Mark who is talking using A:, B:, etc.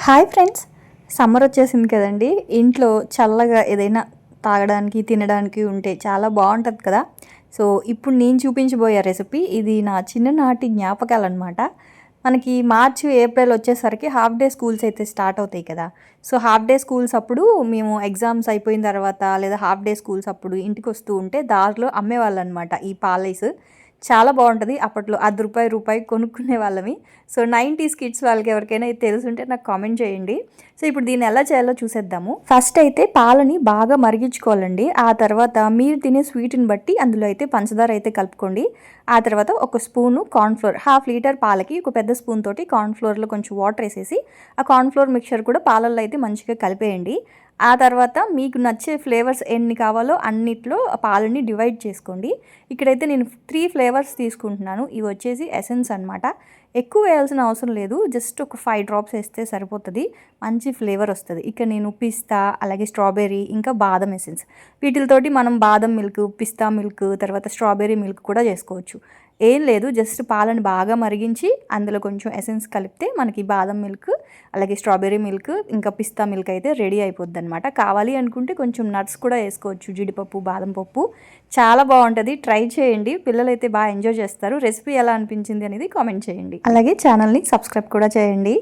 A: Hi friends, summer వచ్చేసింది కదండి. ఇంట్లో చల్లగా ఏదైనా తాగడానికి తినడానికి ఉంటే చాలా బాగుంటుంది కదా. సో ఇప్పుడు నేను చూపించబోయే రెసిపీ ఇది నా చిన్ననాటి జ్ఞాపకాలు అనమాట. మనకి మార్చి ఏప్రిల్ వచ్చేసరికి హాఫ్ డే స్కూల్స్ అయితే స్టార్ట్ అవుతాయి కదా. సో హాఫ్ డే స్కూల్స్ అప్పుడు మేము ఎగ్జామ్స్ అయిపోయిన తర్వాత లేదా హాఫ్ డే స్కూల్స్ అప్పుడు ఇంటికి వస్తూ ఉంటే దారిలో అమ్మేవాళ్ళు అనమాట ఈ పాలైస్. చాలా బాగుంటుంది. అప్పట్లో రూపాయి కొనుక్కునే వాళ్ళమి. సో 90s కిడ్స్ వాళ్ళకి ఎవరికైనా ఇది తెలుసుంటే నాకు కామెంట్ చేయండి. సో ఇప్పుడు దీన్ని ఎలా చేయాలో చూసేద్దాము. ఫస్ట్ అయితే పాలని బాగా మరిగించుకోవాలండి. ఆ తర్వాత మీరు తినే స్వీట్ని బట్టి అందులో అయితే పంచదార అయితే కలుపుకోండి. ఆ తర్వాత ఒక స్పూను కార్న్ఫ్లోర్, హాఫ్ లీటర్ పాలకి ఒక పెద్ద స్పూన్ తోటి కార్న్ఫ్లోర్లో కొంచెం వాటర్ వేసేసి ఆ కార్న్ఫ్లోర్ మిక్చర్ కూడా పాలల్లో అయితే మంచిగా కలిపేయండి. ఆ తర్వాత మీకు నచ్చే ఫ్లేవర్స్ ఎన్ని కావాలో అన్నిట్లో పాలని డివైడ్ చేసుకోండి. ఇక్కడైతే నేను 3 ఫ్లేవర్స్ తీసుకుంటున్నాను. ఇవి వచ్చేసి ఎసెన్స్ అనమాట. ఎక్కువ వేయాల్సిన అవసరం లేదు, జస్ట్ ఒక 5 డ్రాప్స్ వేస్తే సరిపోతుంది. మంచి ఫ్లేవర్ వస్తుంది. ఇక నేను పిస్తా, అలాగే స్ట్రాబెర్రీ, ఇంకా బాదం ఎసెన్స్, వీటితోటి మనం బాదం మిల్క్, పిస్తా మిల్క్, తర్వాత స్ట్రాబెర్రీ మిల్క్ కూడా చేసుకోవచ్చు. ఏం లేదు, జస్ట్ పాలను బాగా మరిగించి అందులో కొంచెం ఎసెన్స్ కలిపితే మనకి బాదం మిల్క్, అలాగే స్ట్రాబెర్రీ మిల్క్, ఇంకా పిస్తా మిల్క్ అయితే రెడీ అయిపోద్ది అనమాట. కావాలి అనుకుంటే కొంచెం నట్స్ కూడా వేసుకోవచ్చు, జీడిపప్పు, బాదం పప్పు. చాలా బాగుంటుంది, ట్రై చేయండి. పిల్లలు అయితే బాగా ఎంజాయ్ చేస్తారు. రెసిపీ ఎలా అనిపించింది అనేది కామెంట్ చేయండి. అలాగే ఛానల్ని సబ్స్క్రైబ్ కూడా చేయండి.